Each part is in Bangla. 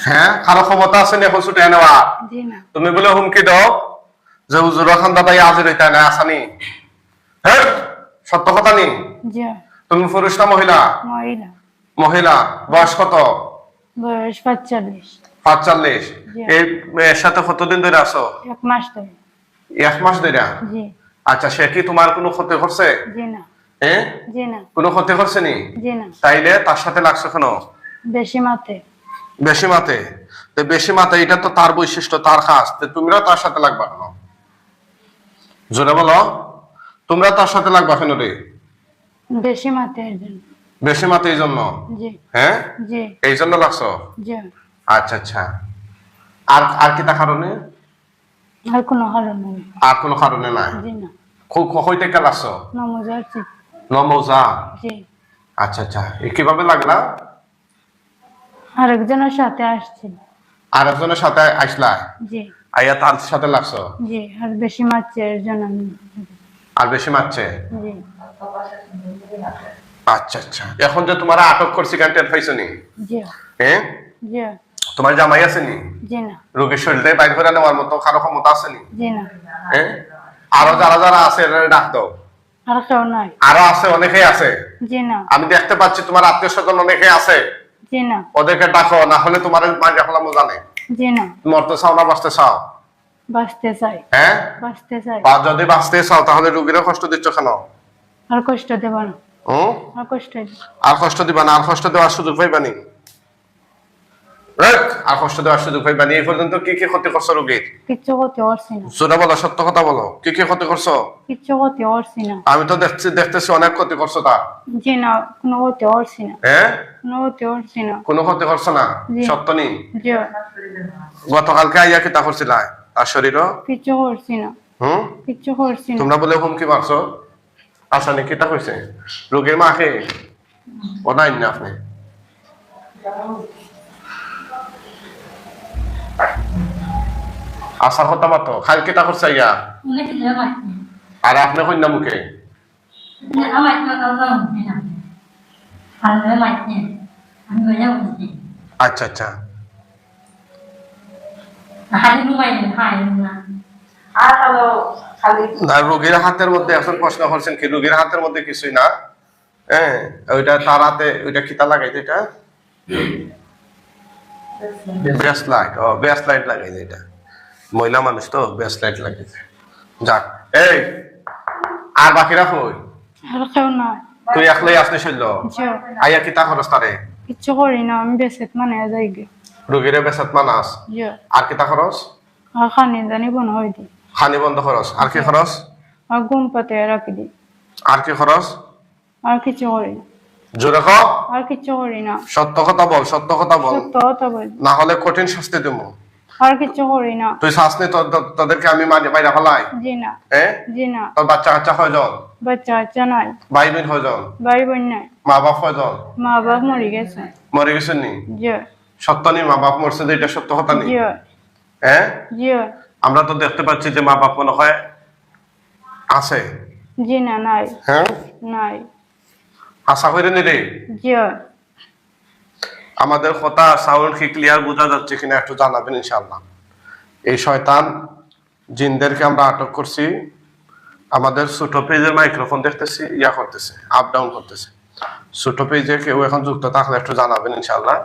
হ্যাঁ কারো ক্ষমতা আছে নি এখন ছুটে নেওয়া? জি না। তুমি বলে হুমকি দাও যে হুজুর খান দাদাই হাজির হইতা না আসানি? হ্যাঁ সত্য কথা নি? জি। তুমি পুরুষ না মহিলা? মহিলা। মহিলা। বয়স কত? বয়স 45। 45। জি। এই মেয়ের সাথে কতদিন ধরে আছো? 1 মাস ধরে। 1 মাস ধরে? জি। আচ্ছা সে কি তোমার কোনো ক্ষতি করছে? জি না। হ্যাঁ জি না। কোনো ক্ষতি করছে নি? জি না। তাইলে তার সাথে লাগছো কেন? বেশি মাতে। বেশি মাতে? তো বেশি মাতে এটা তো তার বৈশিষ্ট্য, তার খাস, তো তোমরা তার সাথে লাগবা কেন? জোরে বলো, তোমরা তার সাথে লাগবা কেন রে? বেশি মাতে এর জন্য। বেশি মাতে এই জন্য? জি। হ্যাঁ জি। এই জন্য লাগছো? জি। আচ্ছা আচ্ছা। আর আর কি তা কারণে? আর কোনো কারণ নেই। আর কোনো কারণে নাই? জি না। খুব হইতে কে লাগছো? নমজার চিত। নমৌজা? জি। আচ্ছা আচ্ছা। এ কিভাবে লাগলা? আরেকজনের সাথে আসছি। আর একজনের সাথে আসলা? জি। আইয়া তার সাথে লাগছো? জি। আর বেশি মারছে এর জন্য আমি। আর বেশি মারছে? জি। আচ্ছা আচ্ছা। এখন যে তোমার আটক করছি কেন টের পাইছো নি? জি। হ্যাঁ জি। তোমার জামাই আছে নি? জি না। রোগীর শরীরটা বাইর করে নেওয়ার মতো কারো ক্ষমতা আছে নি? জি না। হ্যাঁ আরো যারা যারা আছে এরা ডাক দাও। আর কেউ নাই। আরো আছে, অনেকেই আছে। জি না। আমি দেখতে পাচ্ছি তোমার আত্মীয় স্বজন অনেকেই আছে। জি না। ওদেরকে ডাকো, না হলে তোমার মাঝে ফেলামো জানে। জি না। মরতে চাও না বাঁচতে চাও? বাঁচতে চাই। হ্যাঁ বাঁচতে চাই। বা যদি বাঁচতে চাও তাহলে রোগীরা কষ্ট দিচ্ছ কেন? আর কষ্ট দেব না। হুম আর কষ্ট আর কষ্ট দিবা না? আর কষ্ট দেওয়ার সুযোগ পাইবানি? আর কষ্ট দেওয়ার সুযোগ পাইবানি? এই পর্যন্ত কি কি ক্ষতি করছো রোগীর? কিচ্ছু করতে পারছি না। জোরে বলো, সত্য কথা বলো, কি কি ক্ষতি করছো? কিচ্ছু করতে পারছি না। আমি তো দেখতেছি অনেক ক্ষতি করছো তার। জি না। কোনো করতে পারছি না। হ্যাঁ কোনো করতে পারছি না। কোনো ক্ষতি করছো না? জি। সত্য নি? জি। গতকালকে আইয়া কিতা করছিলা তার শরীরও? কিচ্ছু করছি না। হুম কিচ্ছু করছি না। তোমরা বলে হুমকি মারছো? আসানি কিতা কইছে? রোগীর মাকে ও নাই না আপনি? আসার কথা মাতো খাল কিতা করছে ইয়া? আর আপনি কন্যা মুখে আচ্ছা আচ্ছা। আর রোগীর হাতের মধ্যে এখন প্রশ্ন করছেন কি রোগীর হাতের মধ্যে কিছুই না? হ্যাঁ ওইটা তার হাতে ওইটা খিতা লাগাইছে, এটা ব্যাস লাইট। ও ব্যাস লাইট লাগাইছে, এটা মহিলা মানুষ তো ব্যাস লাইট লাগাইছে। যাক এই আর বাকিরা কই? আর কেউ নাই। তুই একলাই আসলে শৈল জি। আইয়া কিতা খরচ তারে? কিচ্ছু করি না। আমি বেসেত মানে যাই গে। রোগীরে বেসাত মানাস? জি। আর কিতা খরচ? আর খানি জানি বন হই দি। খানি বন্ধ খরচ। আর কি খরচ? আর ঘুম পাতে রাখি দি। আর কি খরচ? আর কিছু করি না। জোরে কও, আর কিছু করি না। সত্য কথা বল, সত্য কথা বল, সত্য কথা বলি। না হলে কঠিন শাস্তি দেব। আর কিছু করি না। তুই শাস্তি তোদেরকে আমি মাঝে বাইরে ফেলাই? জি না। হ্যাঁ জি না। তোর বাচ্চা কাচ্চা হয়জন? বাচ্চা কাচ্চা নাই। ভাই বোন হয়জন? ভাই বোন নাই। মা বাপ হয়জন? মা বাপ মরে গেছে। মরে গেছেন নি? জি। সত্য নি মা বাপ মরছে, যে এটা সত্য কথা নি? জি। হ্যাঁ জি। আমরা তো দেখতে পাচ্ছি যে মা বাপ মনে হয় আছে। জি না। নাই। হ্যাঁ নাই। আশা করে নি রে? জি। আমাদের কথা সাউন্ড কি ক্লিয়ার বোঝা যাচ্ছে কিনা একটু জানাবেন ইনশাআল্লাহ। এই শয়তান জিনদেরকে আমরা আটক করছি। আমাদের ছোট পেজের মাইক্রোফোন দেখতেছি ইয়া করতেছে, আপ ডাউন করতেছে। ছোট পেজে কেউ এখন যুক্ত থাকলে একটু জানাবেন ইনশাআল্লাহ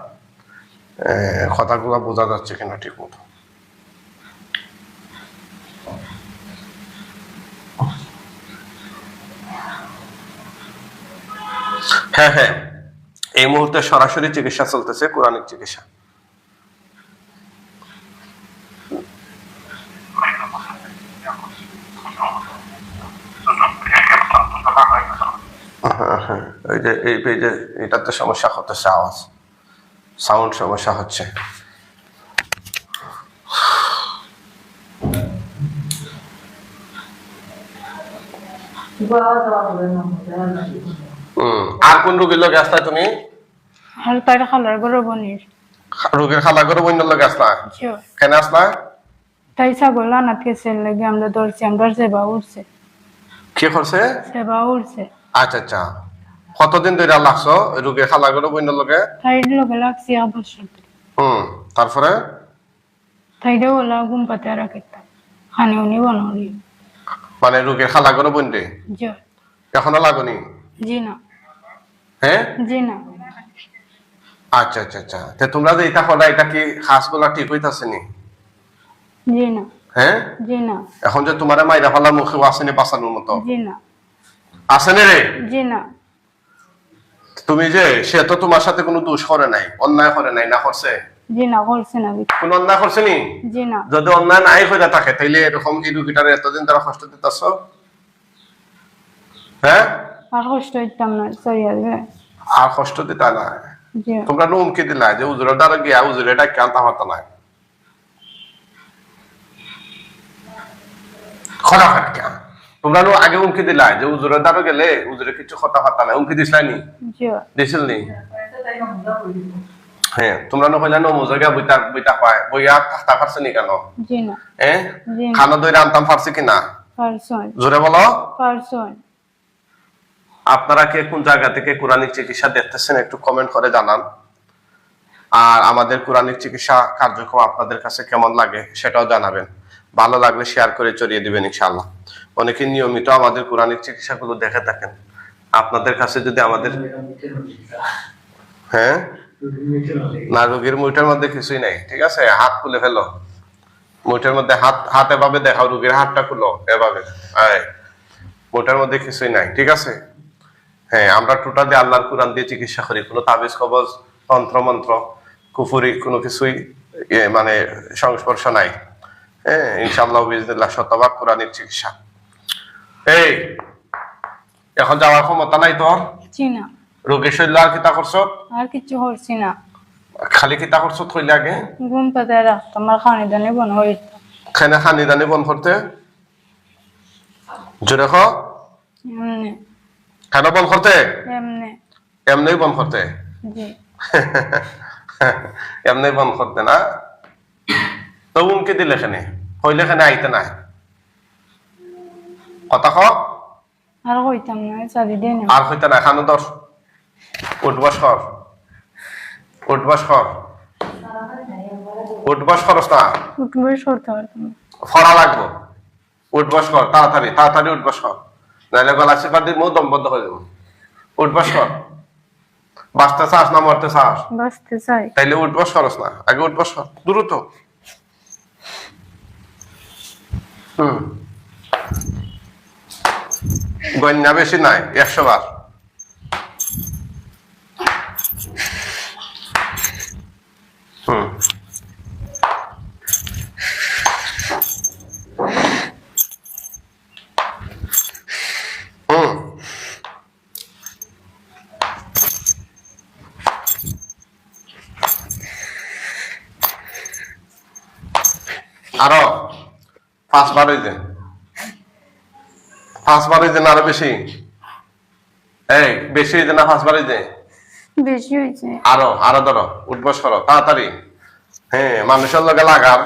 কথাগুলো বোঝা যাচ্ছে কিনা ঠিক মতো। হ্যাঁ হ্যাঁ এই মুহূর্তে সরাসরি চিকিৎসা চলতেছে, কোরআনিক চিকিৎসা। হ্যাঁ ওই যে এই পেজে এটাতে সমস্যা হতেছে, আওয়াজ সাউন্ড সমস্যা হচ্ছে। আর কোন রোগীর লোক আসলা তুমি? আর তার খালার ঘর বনির। রোগীর খালা করে বন্যার লোক আসলা? জি। কেন আসলা? তাই ছাগল আনাত গেছে লাগে আমরা ধরছি। আমরা সেবা উঠছে। কি করছে? সেবা উঠছে। আচ্ছা আচ্ছা। কতদিন ধরে লাগছো রোগীর খালা করে বন্যার লোকে? তাই লোকে লাগছে 1 বছর। তারপরে তাইরে ওলা ঘুম পাতে রাখিতাম খানি উনি বনরি মানে রোগীর খালা করে বন্ধে জি এখনো লাগনি? জি না হ্যাঁ, জি না আচ্ছা আচ্ছা আচ্ছা। তে তোমরা যে এটা করলা, এটা কি হাঁসগুলা ঠিক হইতাছে নি? জি না হ্যাঁ, জি না এখন যে তোমার মাইরা ফালার মুখে আসেনি বাঁচানোর মতো? জি না আসেনি রে? জি না তুমি যে, সে তো তোমার সাথে কোনো দোষ করে নাই, অন্যায় করে নাই, না করছে? জি না করছে না কোন অন্যায় করছে নি? জি না যদি অন্যায় নাই হয়ে থাকে তাইলে এরকম এই রুগীটারে এতদিন তারা কষ্ট দিতেছ? হ্যাঁ, আর কষ্ট হইতাম না সরি আসবে আর কষ্ট দিতা না। জি তোমরা নুমকি দিলা যে উজুরের দ্বারা গিয়া উজুরে ডাকে আনতে পারত না। খরা ফাটকা তোমরা আগে উমকি দিলা যে উজুরের দ্বারা গেলে উজুরে কিছু কথা ফাতা নাই, উমকি দিসলাই নি? জি দিছিল নি? হ্যাঁ, তোমরা নহলে নমুজা গিয়া বইতা বইতা পায় বইয়া থাকতে পারছে নি কেন? জি না হ্যাঁ, জি না খানা দইরা আনতাম পারছে কিনা? পারসন জোরে বলো। পারসন আপনারা কে কোন জায়গা থেকে কোরআনিক চিকিৎসা দেখতেছেন একটু কমেন্ট করে জানান। আর আমাদের কোরআনিক চিকিৎসা কার্যক্রম আপনাদের কাছে কেমন লাগে সেটাও জানাবেন। ভালো লাগলে শেয়ার করে ছড়িয়ে দিবেন ইনশাআল্লাহ। অনেকে নিয়মিত আমাদের কোরআনিক চিকিৎসাগুলো দেখে থাকেন। আপনাদের কাছে যদি আমাদের হ্যাঁ না, রোগীর মুইটার মধ্যে কিছুই নাই, ঠিক আছে? হাত খুলে ফেলো, মুইটার মধ্যে হাত এভাবে দেখাও, রোগীর হাতটা খুলো এভাবে, মুইটার মধ্যে কিছুই নাই, ঠিক আছে? হ্যাঁ, আমরা টোটালি আল্লাহর কোরআন দিয়ে চিকিৎসা করি, কোনো তাবিজ কবজ তন্ত্র মন্ত্র কুফুরি কোনো কিছুই মানে সংস্পর্শ নাই। হ্যাঁ, ইনশাআল্লাহ বিজনিল্লাহ শতভাগ কোরআনিক চিকিৎসা। এই এখন যাওয়ার ক্ষমতা নাই তোর? জি না রোগীর শরীর আর কিতা করছ? আর কিছু করছি না খালি কিতা করছ কইলে আগে? ঘুম পাতে রাখতাম আর খানি দানি বন হইতাম খানা খানি দানি বন্ধ করতে জোরে খ এমনি কেন বন্ধ করতে? এমনি এমনি বন্ধ করতে? জি এমনি বন্ধ করতে না? তো উমকে দিলে এখানে হইলে এখানে আইতে নাই কথা খ আর কইতাম না চাবি দিয়ে না আর হইতে না খানো দর উঠবাস কর উঠবাস কর উঠবাস করস না উঠবে সরতে পারতাম না ফরা লাগবো উঠবাস কর তাড়াতাড়ি তাড়াতাড়ি উঠবাস কর নাহলে গলা চেপা দিয়ে দম বন্ধ হয়ে যাবো উঠবাস কর বাঁচতে চাস না মরতে চাস বাঁচতে চাই তাইলে উঠবাস করস না আগে উঠবাস কর দ্রুত গন্যা বেশি নাই 100 বার আরো 5 বার হইছে 5 বার হইছে না আরো বেশি? এই বেশি হইছে না 5 বার হইছে? বেশি হয়েছে আরো আরো ধরো উঠবস করো তাড়াতাড়ি। হ্যাঁ, মানুষের লগে লাগার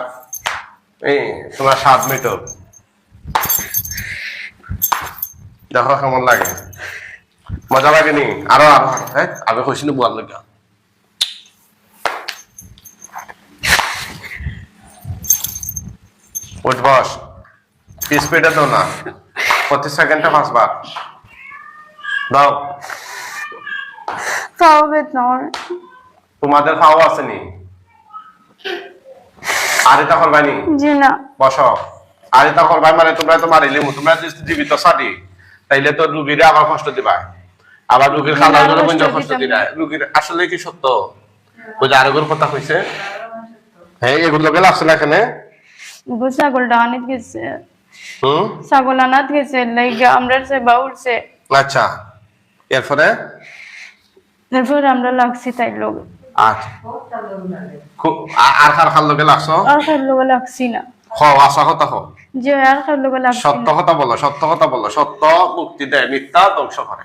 এই তোমার 7 মিনিট দেখো কেমন লাগে, মজা লাগেনি? আরো আরো হ্যাঁ আগে কইছিনি বুয়ার লগা উঠবস স্পিডে দাও না, প্রতি সেকেন্ডে 5 বার দাও। তাও বেতন তোমাদের খাওয়া আসেনি? আর এটা করবানি? জি না বসো। আর এটা করবাই মানে তোমরা তো মারিলে তোমরা জীবিত সাথী তাইলে তো রুগীরা আবার কষ্ট দিবা, আবার রুগীর খাওয়ার জন্য কষ্ট দিবা। রুগীর আসলে কি সত্য ওই যে আরোগ্যের কথা কইছে? হ্যাঁ, এগুলো গেলে আসলে এখানে ছাগল ডাহানিত গেছে ছাগল আনাত গেছে লাইগা আমরা সে বাউলছে আচ্ছা, এরপরে তারপর আমরা লাগছি তাই লোক আচ্ছা আর কার খাল লোকে লাগছো? আর খার লোক লাগছি না আসা কথা হো, যে আর খার লোক লাগছি সত্য কথা বলো, সত্য কথা বলো। সত্য মুক্তি দেয়, মিথ্যা ধ্বংস করে।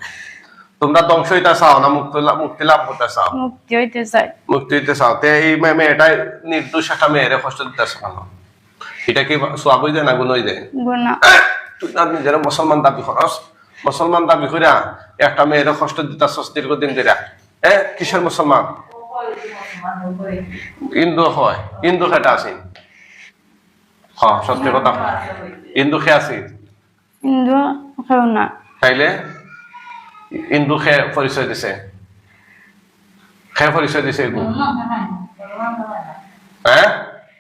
তোমরা ধ্বংস হইতে চাও না মুক্তি লাভ করতে চাও? মুক্তি হইতে চাই। মুক্তি হইতে চাও। তে এই মেয়েটাই নির্দোষ একটা মেয়েরে কষ্ট দিতেছে কেন? এটা কি সোয়াব হয়ে যায় না গুণ হয়ে যায়? গুনাহ। তুই না নিজের মুসলমান দাবি করস, মুসলমান দাবি করিয়া একটা মেয়েরে কষ্ট দিতেছস দীর্ঘদিন ধরে। কিসের মুসলমান? হিন্দু হয় হিন্দু খেটা আছি সত্যি কথা হিন্দু খে আছি হিন্দু খাও না তাইলে হিন্দু খে পরিচয় দিছে খে পরিচয় দিছে এগু হ্যাঁ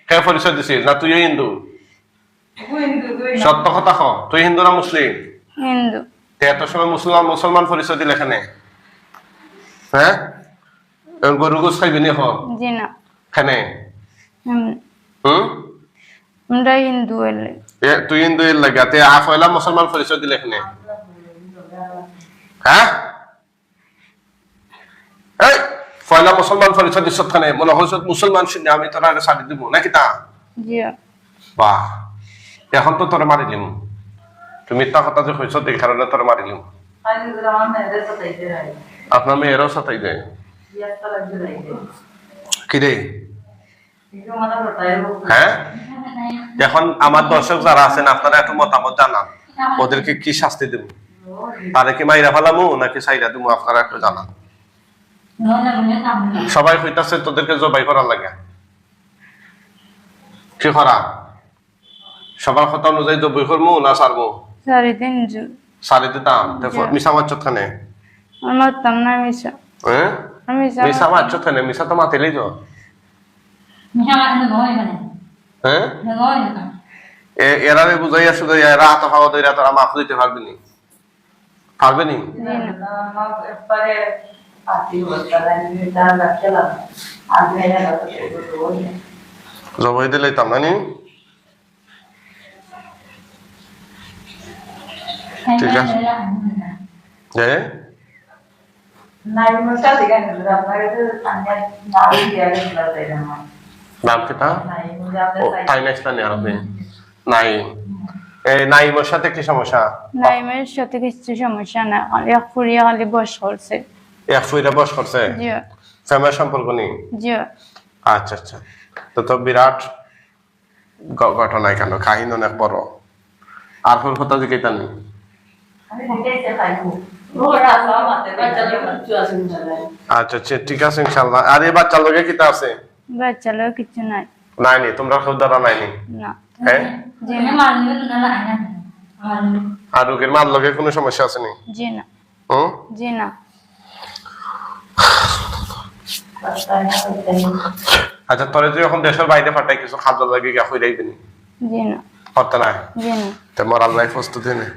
খে পরিচয় দিছে না তুই হিন্দু সত্য কথা ক তুই হিন্দু না মুসলিম হিন্দু এত সময় মুসলমান পরিচয় দিলে এখানে হ্যাঁ গরু গোস খাইবি নি জি না খানে আমরা হিন্দু এলে তুই হিন্দু এর লাগে তে পয়লা মুসলমান পরিচয় দিলে এখানে হ্যাঁ এই পয়লা মুসলমান পরিচয় দিছ খানে মনে হইছ মুসলমান শুনে আমি তোরা শাড়ি দিব নাকি তা জি বাহ এখন তো তোরে মারিলিম তুমি মিথ্যা কথা যে হইছ এই কারণে তোরে মারিলিম আপনার মেয়েরও সাথে দেয় কি রে হ্যাঁ এখন আমার দর্শক যারা আছেন আপনারা একটু মতামত জানান ওদেরকে কি শাস্তি দেব তারে কি মাইরা ফেলামু নাকি সাইরা দেবো আপনারা একটু জানান সবাই হইতাছে তোদেরকে জবাই করার লাগে কি করা সবার কথা অনুযায়ী জবাই করবো না সারবো সারি দিতাম মিশা মারছত খানে মারতাম না মিশা হ্যাঁ মিশা মারছত খানে মিশা তো মাতিলেই তো হ্যাঁ এরারে বুঝাইয়া শুধু এরা হাত খাওয়া দইরা তোরা মাফ দিতে পারবি নি পারবে নি জবাই দিলে তাম না ঠিক আছে নাম কি তা তাই নাইস্তানি আরবে নাই এই নাইমের সাথে কি সমস্যা নাইমের সাথে কিছু সমস্যা না এক ফুরিয়া খালি বস করছে এক ফুরিয়া বস করছে জি ফ্যামিলি সম্পর্ক নেই জি আচ্ছা আচ্ছা তো বিরাট ঘটনা কেন কাহিনী অনেক বড় আর কোন কথা জিজ্ঞাসা নেই আচ্ছা আচ্ছা ঠিক আছে ইনশাআল্লাহ আর এই বাচ্চার লগে কিতা আছে বাচ্চা লোক কিছু নাই নাই নি তোমরা খুব দ্বারা নাই নি না হ্যাঁ জি না আর রোগীর মার লগে কোনো সমস্যা আছে নি জি না হুম জি না আচ্ছা তোরে যে এখন দেশের বাইরে পাঠাই কিছু খাদ্য লাগে গা হই যাইবি নি জি না করতে নাই জি না তে মরাল লাইফ প্রস্তুতি নে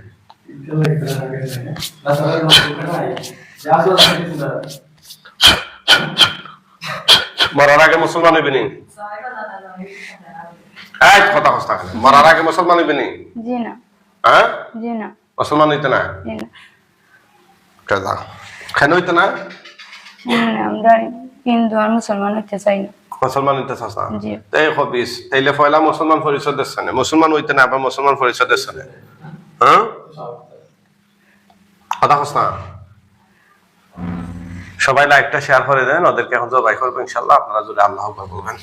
মরার আগে মুসলমান হইবি নি এক কথা কস্তা মরার আগে মুসলমান হইবি নি জি না হ্যাঁ জি না মুসলমান হইতে না জি না কেদা কেন হইতে না আমরা হিন্দু আর মুসলমান হতে চাই না মুসলমান হইতে চাস না জি এই হবিস তাইলে পয়লা মুসলমান পরিচয় দিচ্ছে না মুসলমান হইতে না আবার মুসলমান পরিচয় দিচ্ছে না হ্যাঁ কথা কস্তা সবাই লাইকটা শেয়ার করে দেন ওদেরকে এখন জবাই করবো ইনশাল্লাহ আপনারা যদি আল্লাহ আকবার বলবেন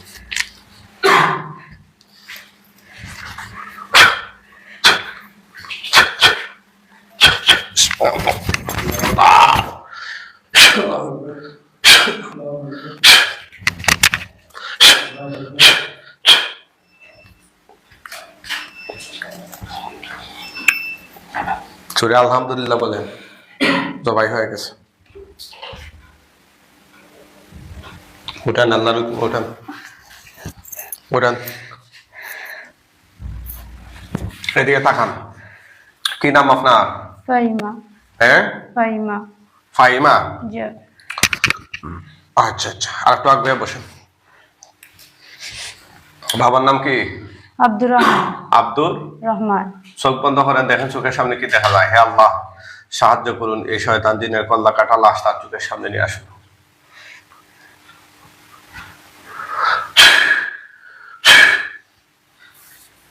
চুরি আলহামদুলিল্লাহ বলেন জবাই হয়ে গেছে উঠান আল্লাহর উঠান উঠান এদিকে তাকান কি নাম আপনার ফাইমা হ্যাঁ ফাইমা ফাইমা জি আচ্ছা আচ্ছা আর একটু আগে বসেন বাবার নাম কি আব্দুর রহমান আব্দুর রহমান চোখ বন্ধ করেন দেখেন চোখের সামনে কি দেখা যায় হে আল্লাহ সাহায্য করুন এই শয়তান জিনের কল্লা কাটা লাশ তার চোখের সামনে নিয়ে আসুন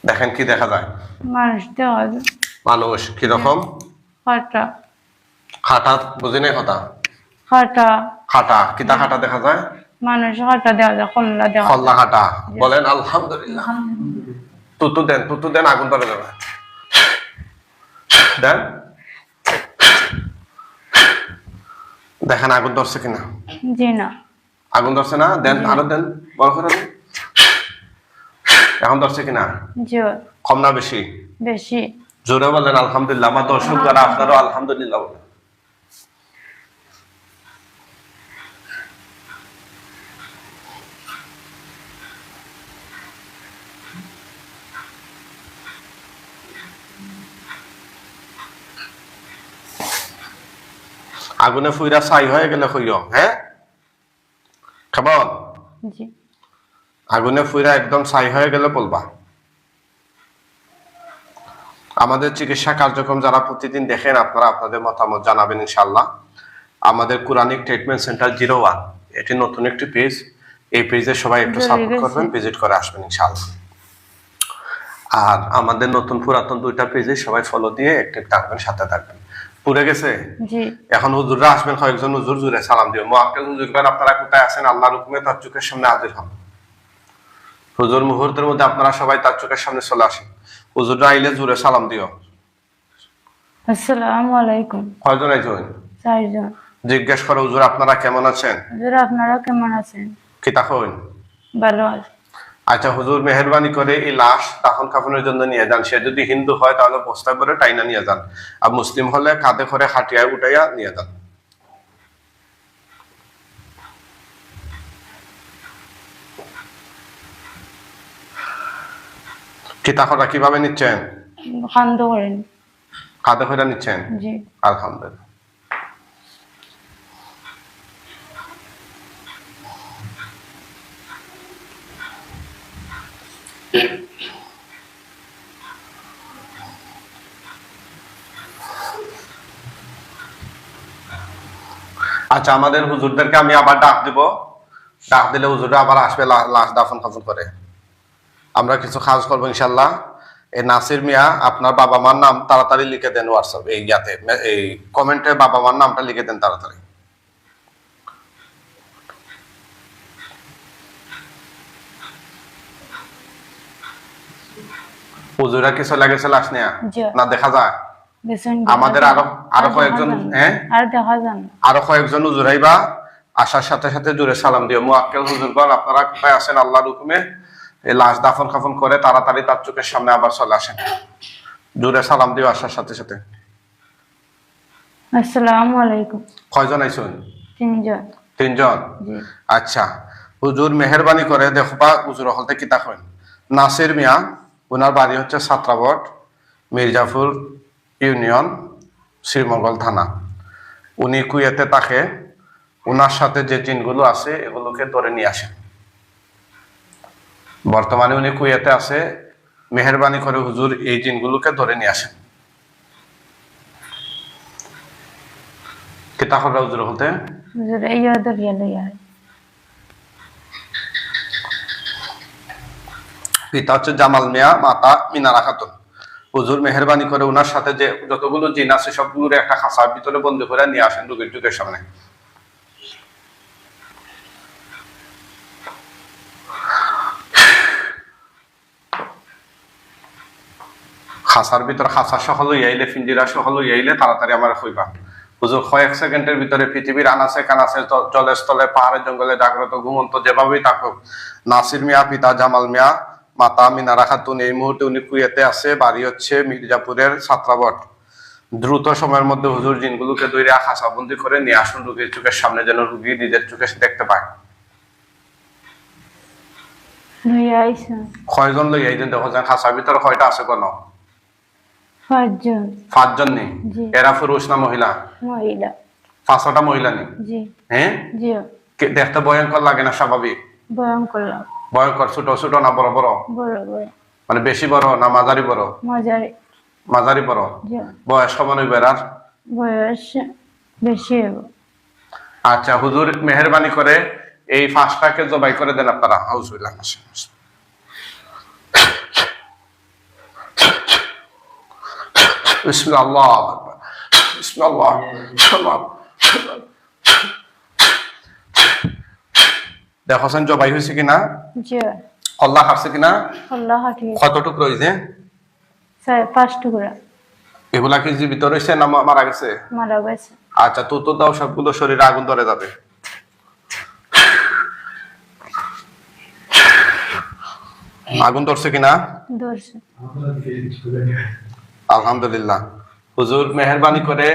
দেখেন কি দেখা যায় মানুষ দেওয়া যায় মানুষ কিরকম খাটা খাটা বুঝি নাই কথা খাটা খাটা কিতা খাটা দেখা যায় মানুষ খাটা দেওয়া যায় খল্লা দেওয়া যায় খল্লা খাটা বলেন আলহামদুলিল্লাহ তুতু দেন আগুন ধরে দেবে দেন দেখেন আগুন ধরছে কিনা জি না আগুন ধরছে না? দেন, আরো দেন, বড় করে দেন। এখন ধরছে কিনা? জোর কম না বেশি? বেশি। জোরে বলেন আলহামদুলিল্লাহ। আমার দর্শক যারা আপনারও আলহামদুলিল্লাহ বলেন। আগুনে ফুইরা ছাই হয়ে গেলে কইও, হ্যাঁ খাবার জি আগুনে ফুইরা একদম ছাই হয়ে গেলে বলবা। আমাদের চিকিৎসা কার্যক্রম যারা প্রতিদিন দেখেন আপনারা আপনাদের মতামত জানাবেন ইনশাআল্লাহ। আমাদের কোরআনিক ট্রিটমেন্ট সেন্টার 01, এটি নতুন একটি পেজ। এই পেজে সবাই একটু সাপোর্ট করবেন, ভিজিট করে আসবেন ইনশাআল্লাহ। আর আমাদের নতুন পুরাতন দুইটা পেজে সবাই ফলো দিয়ে অ্যাক্টিভ থাকবেন, সাথে থাকবেন। পুরে গেছে? জি এখন হুজুররা আসবেন, কয়েকজন হুজুর জুড়ে সালাম দিও। মুআক্কেল হুজুরগণ আপনারা কোথায় আছেন? আল্লাহর হুকুমে তার চোখের সামনে হাজির হন। হুজুর মুহূর্তের মধ্যে আপনারা সবাই তার চোখের সামনে চলে আসেন। হুজুররা আইলে জুড়ে সালাম দিও। আসসালামু আলাইকুম। কয়জন আইছেন? 4 জন। জিজ্ঞেস করো হুজুর আপনারা কেমন আছেন? হুজুর আপনারা কেমন আছেন? কি তাকইন? ভালো আছি। আচ্ছা হুজুর মেহেরবানি করে এই লাশ দাফন কাফনের জন্য নিয়ে যান। সে যদি হিন্দু হয় তাহলে বস্তায় করে টাইনা নিয়ে যান, আর মুসলিম হলে কাঁধে করে হাটিয়ায় উঠাইয়া নিয়ে যান। কি তাকরা কিভাবে নিচ্ছেন? খান্দ করেন। কাঁধে করে নিচ্ছেন? জি আলহামদুলিল্লাহ। আচ্ছা আমাদের হুজুরদেরকে আমি আবার ডাক দিব। ডাক দিলে হুজুররা আবার আসবে লাশ দাফন কাফন করে। আমরা কিছু কাজ করবো ইনশাল্লাহ। এই নাসির মিয়া আপনার বাবা মার নাম তাড়াতাড়ি লিখে দেন হোয়াটসঅ্যাপ এই ইয়াতে, এই কমেন্টে বাবা মার নামটা লিখে দেন তাড়াতাড়ি। হুজুরা কি চলে গেছে লাশ নিয়া? না দেখা যায়? আমাদের আরো কয়েকজন, হ্যাঁ আর দেখা যান। আরো কয়েকজন হুজুরাইবা আসার সাথে সাথে জোরে সালাম দিও। মুআক্কেল হুজুরগণ আপনারা কোথায় আছেন? আল্লাহর হুকুমে এই লাশ দাফন কাফন করে তাড়াতাড়ি তার চোখের সামনে আবার চলে আসেন। জোরে সালাম দিও আসার সাথে সাথে। আসসালামু আলাইকুম। কয়জন আইছেন? 3 জন। 3 জন? জি আচ্ছা হুজুর মেহেরবানি করে দেখবা হুজুর হলতে কি তাকবেন। নাসির মিয়া, ওনার বাড়ি হচ্ছে ছাত্রাবট, মির্জাপুর ইউনিয়ন, শ্রীমঙ্গল থানা। উনি কুয়েতে থাকে। ওনার সাথে যে জিনগুলো আছে এগুলোকে ধরে নিয়ে আসেন। বর্তমানে উনি কুয়েতে আছে। মেহেরবানি করে হুজুর এই জিনগুলোকে ধরে নিয়ে আসেন। কি তাকরা হুজুর হলতে? হুজুর এই দরিয়া লইয়া। পিতা হচ্ছে জামাল মিয়া, মাতা মিনারা খাতুন। হুজুর মেহেরবানি করে ওনার সাথে যে যতগুলো জিন আছে সবগুলোর একটা খাঁচার ভিতরে বন্দি করে নিয়ে আসেন রোগীর চোখের সামনে। খাঁচার ভিতর খাঁচা সহ লই আইলে, ফিঞ্জিরা সহ লই আইলে তাড়াতাড়ি আমার কইবা। হুজুর কয়েক সেকেন্ডের ভিতরে পৃথিবীর আনাচে কানাচে, জলের স্থলে, পাহাড়ের জঙ্গলে, জাগ্রত ঘুমন্ত যেভাবেই থাকুক, নাসির মিয়া পিতা জামাল মিয়া, মাতা মিনারা খাতুন এই মুহূর্তে উনি কুয়েতে আছে। বাড়ি হচ্ছে মির্জাপুরের ছাত্রাবট। দ্রুত সময়ের মধ্যে হুজুর জিনগুলোকে ধরে খাঁচাবন্দি করে নিয়ে আসুন রোগীর চোখের সামনে, যেন রোগী নিজের চোখে দেখতে পায়। লইয়া আইছেন। কয়জন লই আইছেন দেখো যান? খাঁচার ভিতরে কয়টা আছে? কোন 5 জন। 5 জন নেই? জি এরা পুরুষ না মহিলা? মহিলা। 5টা মহিলা নেই? জি হ্যাঁ জি দেখতে ভয়ঙ্কর লাগে না? স্বাভাবিক ভয়ঙ্কর। ভয়ঙ্কর? ছোট ছোট না বড় বড়? বড় বড়। মানে বেশি বড় না মাঝারি বড়? মাঝারি। মাঝারি বড়। জি বয়স কেমন হইবে এরার? বয়স বেশি হবে। আচ্ছা হুজুর মেহেরবানি করে এই 5টাকে জবাই করে দেন আপনারা। আউযুবিল্লাহ। বিসমিল্লাহ, আল্লাহু আকবার। বিসমিল্লাহ। দেখছেন জবাই হয়েছে কিনা? জি আল্লাহ হাসছে কিনা? আল্লাহ হাফিজ। কতটুক রয়েছে? 5 টুকরা। এগুলা কি জীবিত রয়েছে না মারা গেছে? মারা গেছে। আচ্ছা তো দাও, সবগুলো শরীরে আগুন ধরে যাবে। আগুন ধরছে কিনা? ধরছে। আলহামদুলিল্লাহ। হুজুর মেহেরবানি করে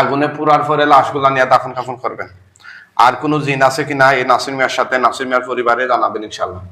আগুনে পুরার পরে লাশগুলা নিয়ে দাফন কাফন করবেন। আর কোনো জিন আছে কিনা এই নাসির মিয়ার সাথে নাসির মিয়ার পরিবারে জানাবেন ইনশাল্লাহ।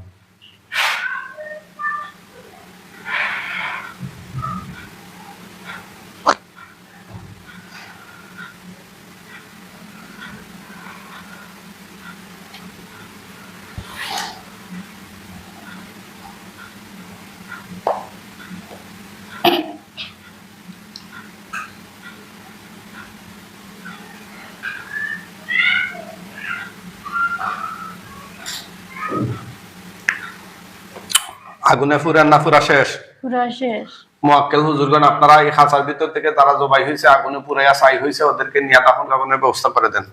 আগুনে ফুরান না ফুরা শেষ? পুরা শেষ। মুয়াক্কেল হুজুরগণ আপনারা এই খাঁচার ভিতর থেকে যারা জবাই হয়েছে আগুনে পুরাইয়া ছাই হয়েছে ওদেরকে নিয়ে দাফন কাফনের ব্যবস্থা করে দেন।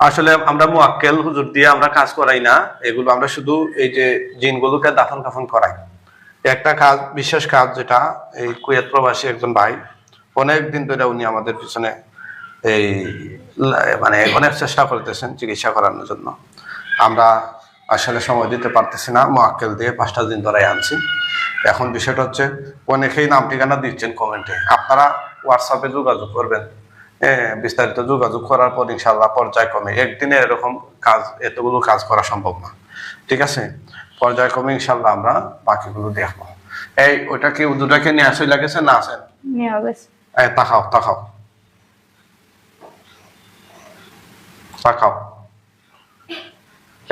আসলে আমরা মুয়াক্কেল হুজুর দিয়ে আমরা কাজ করাই না, এগুলো আমরা শুধু এই যে জিনগুলোকে দাফন কাফন করাই। একটা কাজ, বিশেষ কাজ, যেটা এই কুয়েত প্রবাসী একজন ভাই অনেক দিন ধরে উনি আমাদের পিছনে এই মানে অনেক চেষ্টা করতেছেন চিকিৎসা করানোর জন্য। আমরা আসলে সময় দিতে পারতেছি না, মুয়াক্কেল দিয়ে 5টা দিন ধরে আনছি। এখন বিষয়টা হচ্ছে অনেকেই নাম ঠিকানা দিচ্ছেন কমেন্টে, আপনারা হোয়াটসঅ্যাপে যোগাযোগ করবেন। বিস্তারিত যোগাযোগ করার পর ইনশাল্লাহ পর্যায়ক্রমে, একদিনে এরকম কাজ এতগুলো কাজ করা সম্ভব না, ঠিক আছে? পর্যায়ক্রমে ইনশাল্লাহ আমরা বাকিগুলো দেখবো। এই ওইটা কি দুটাকে নিয়ে আসে লাগেছে না আছেন? নিয়ে গেছে। তাকাও তাকাও তাকাও।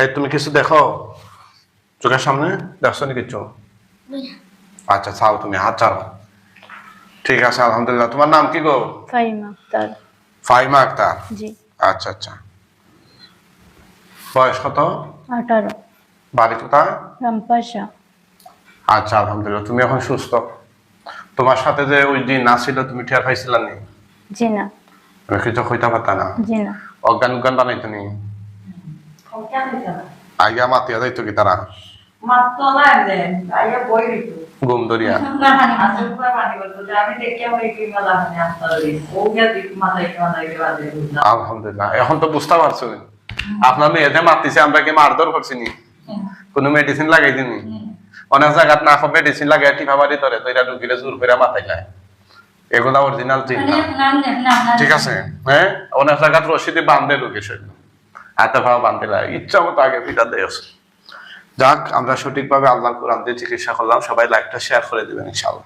এই তুমি কিছু দেখো চোখের সামনে? দেখছো না কিছু? আচ্ছা চাও, তুমি হাত ছাড়ো। ঠিক আছে আলহামদুলিল্লাহ। তোমার নাম কি গো? ফাইমা আক্তার। ফাইমা আক্তার। জি। আচ্ছা আচ্ছা। বয়স কত? 18। বাড়ি কোথায়? রামপাশা। আচ্ছা আলহামদুলিল্লাহ। তুমি এখন সুস্থ? তোমার সাথে যে ওই দিন না ছিল তুমি টের পাইছিলা নি? জি না। তুমি কিছু কইতে পারতা না? জি না। অজ্ঞান উজ্ঞান বানাইতো নি? আইয়া মাতিয়া যাইতো কি তারা? ঘুম ধরিয়া? আলহামদুলিল্লাহ। এখন তো বুঝতে পারছো আপনার মেয়েদের মারতেছে, আমরা কি মারধর করছি নি? কোনো মেডিসিন লাগাই দিনি? অনেক জায়গাত না মেডিসিন লাগাই টিপা বাড়ি ধরে তো এটা ঢুকিলে জোর করে মাথায় যায়, এগুলা অরিজিনাল জিন না, ঠিক আছে? হ্যাঁ, অনেক জায়গাত রশিদে বান্ধে ঢুকে সেগুলো হাতে ভাও বান্ধে লাগে, ইচ্ছা মতো আগে ফিটা দেয়। যাক, আমরা সঠিকভাবে আল্লাহর কোরআন দিয়ে চিকিৎসা করলাম। সবাই লাইকটা শেয়ার করে দিবেন ইনশাআল্লাহ।